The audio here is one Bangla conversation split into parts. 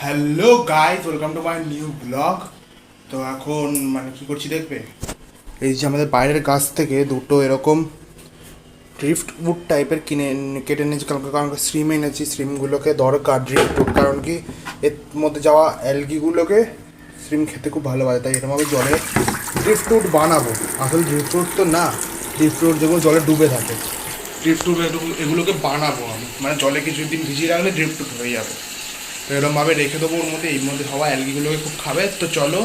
Hello guys, welcome to my new blog. তো এখন কি করছি দেখবে, এই যে আমাদের বাইরের গাছ থেকে দুটো এরকম ড্রিফট উড টাইপের কেটে এনেছি, কারণ স্ট্রিম এনেছি। স্ট্রিমগুলোকে দরকার ড্রিফট উড, কারণ কি এর মধ্যে যাওয়া অ্যালগিগুলোকে স্ট্রিম খেতে খুব ভালোবাসে, তাই এরকমভাবে জলে ড্রিফট উড বানাবো। আসলে ড্রিফট উড তো না, ড্রিফট উড যেগুলো জলে ডুবে থাকে, ড্রিফট উড এগুলোকে বানাবো আমি, জলে কিছুদিন ভিজিয়ে রাখলে ড্রিফট উড হয়ে যাবে। তো এরকমভাবে রেখে দেবো ওর মধ্যে, এর মধ্যে হওয়া অ্যালগিগুলোকে খুব খাবে। তো চলো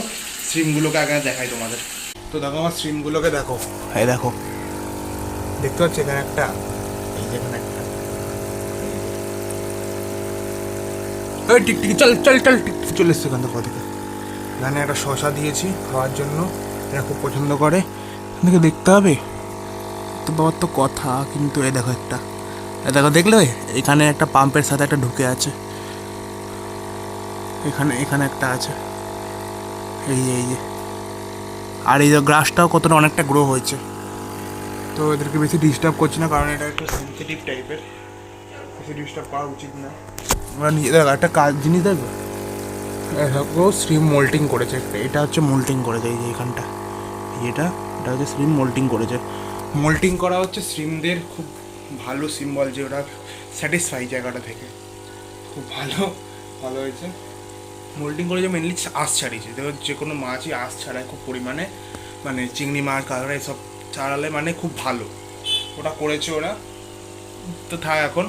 স্ট্রিমগুলোকে আগে দেখাই তোমাদের। তো দেখো আমার স্ট্রিমগুলোকে দেখো, এই দেখো, দেখতে পাচ্ছি এখানে একটা, এই যে এখানে একটা, এই টিকটিকি চল চল চল, টিকটিকি চলে এসছে এখান থেকে। এখানে একটা শশা দিয়েছি খাওয়ার জন্য, এরা খুব পছন্দ করে। এখানে দেখতে হবে তো বাবার তো কথা, কিন্তু এ দেখো একটা, এ দেখো, দেখলে এখানে একটা পাম্পের সাথে একটা ঢুকে আছে, এখানে এখানে একটা আছে, এই যে আর এই যে গ্রাসটাও কতটা অনেকটা গ্রো হয়েছে। তো এদেরকে বেশি ডিস্টার্ব করছি না, কারণ এটা একটু সেন্সিটিভ টাইপের, বেশি ডিস্টার্ব করা উচিত না। আমরা নিজেদের একটা কাজ জিনিস দেখবো, দেখো স্ট্রিম মোল্টিং করেছে একটা, এটা হচ্ছে মোল্টিং করেছে, এই যে এখানটা, এটা এটা হচ্ছে স্ট্রিম মোল্টিং করেছে। মোল্টিং করা হচ্ছে স্ট্রিমদের খুব ভালো সিম্বল, যে ওরা স্যাটিসফাই জায়গাটা থেকে, খুব ভালো ভালো হয়েছে। মোল্টিং করে যে মেনলি আঁশ ছাড়িয়েছে, দেখো যে কোনো মাছই আঁশ ছাড়ায় খুব পরিমাণে, চিংড়ি মাছ কাঁকড়া এসব ছাড়ালে খুব ভালো, ওটা করেছে ওরা। তো থাক, এখন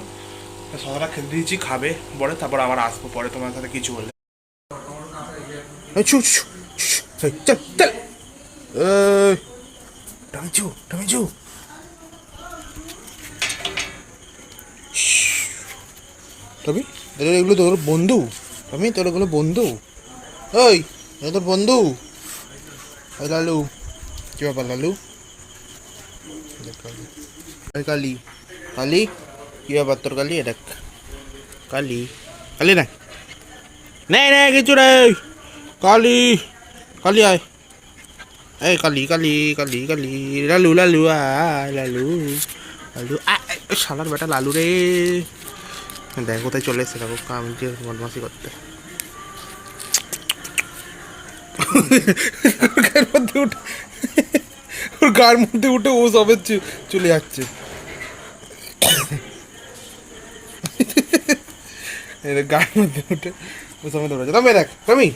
শশাটা খেতে দিয়েছি, খাবে পরে, তারপর আবার আসবো পরে তোমার সাথে কিছু বলে। টমিচু টমিচু, তবে এগুলো তোর বন্ধু, আমি তোর এগুলো বন্ধু, ওই এটা তোর বন্ধু, ওই লালু, কি ব্যাপার লালু, কালি কালি, কি ব্যাপার তোর কালি, এটা কালি কালি না, নেই নেই কিছু রে, কালি কালি আয়, এই কালি কালি কালি কালি, লালু লালু আয়, লালু লালু শালার বেটা লালু রে, দেখো কোথায় চলে এসছে, দেখো কামকে বদমাসি করতে। গায়ের মধ্যে উঠে, ওর গায়ের মধ্যে উঠে ও সবে চলে যাচ্ছে, গায়ের মধ্যে উঠে ও সবে দৌড়াচ্ছে। তবে দেখ তুমি,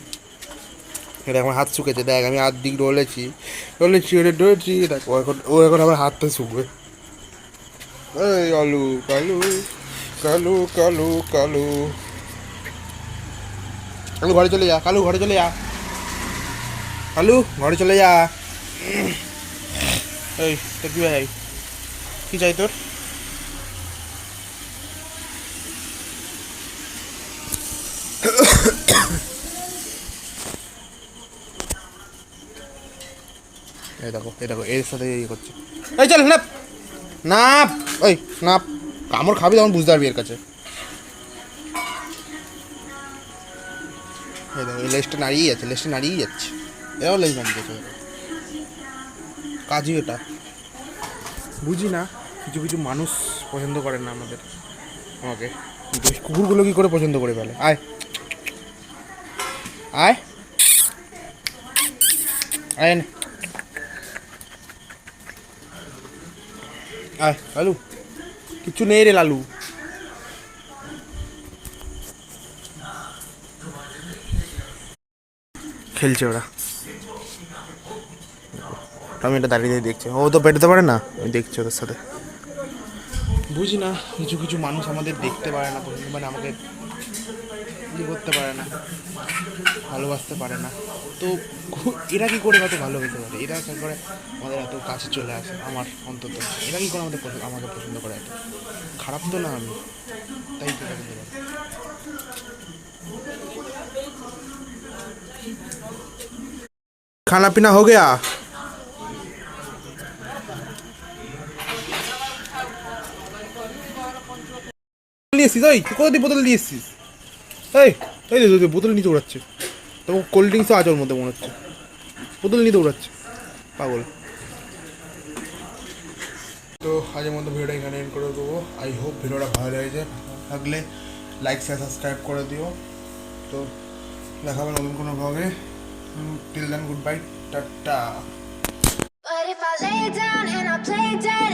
এটা আমার হাত শুকেছে, দেখ আমি হাত দিক ডলেছি ডলেছি, ওটা ডলেছি, দেখ ও এখন আমার হাতটা শুকবে। এই কালু কালু কালু কালু কালু, কালু ঘরে চলে যা, কালু ঘরে চলে যা, কালু ঘরে চলে যা। এই তোর কি ভাই, কি চাই তোর? এই দেখো এই দেখো, এর সাথে ইয়ে করছে, এই চল নাপ নাপ, ওই নাপ, কামড় খাবি তখন বুঝতে পারবি এর কাছে। এই দেখো এই লেজটা নাড়িয়ে যাচ্ছে, লেজটা নাড়িয়ে যাচ্ছে, এরাও লেজ নাড়িয়ে যাচ্ছে, কাজই এটা বুঝি না। কিছু কিছু মানুষ পছন্দ করে না আমাকে, কিন্তু ওই কুকুরগুলো কী করে পছন্দ করে ফেলে। আয় আয় আয় নে, আয় লালু, কিচ্ছু নেই রে লালু। খেলছে ওরা, আমি এটা দাঁড়িয়ে দেখছি, ও তো পেটাতে পারে না, আমি দেখছি ওদের সাথে। বুঝি না, কিছু কিছু মানুষ আমাদের দেখতে পারে না, আমাকে ইয়ে করতে পারে না, ভালোবাসতে পারে না। তো এরা কী করে কত ভালোবেসে পারে, এরা কী করে আমাদের এত কাছে চলে আসে, আমার অন্তত এরা কী করে আমাকে পছন্দ করে, এত খারাপ তো না আমি, তাই তো পছন্দ করে। খানা পিনা হো গয়া? নিয়ে এসছিস, ওই কোথা দিয়ে বোতল নিয়ে এসছিস? এই এই বোতল নিয়ে দৌড়াচ্ছে, তবু কোল্ড ড্রিঙ্কসও আছে ওর মধ্যে মনে হচ্ছে, বোতল নিয়ে দৌড়াচ্ছে পাগল। তো আজের মতো ভিডিওটা এখানে এন্ড করে দেবো। আই হোপ ভিডিওটা ভালো লেগেছে, থাকলে লাইক শেয়ার সাবস্ক্রাইব করে দিও। তো দেখাবো নতুন কোনো ব্লগে। Till then good bye, tata. But if I lay down and I play dead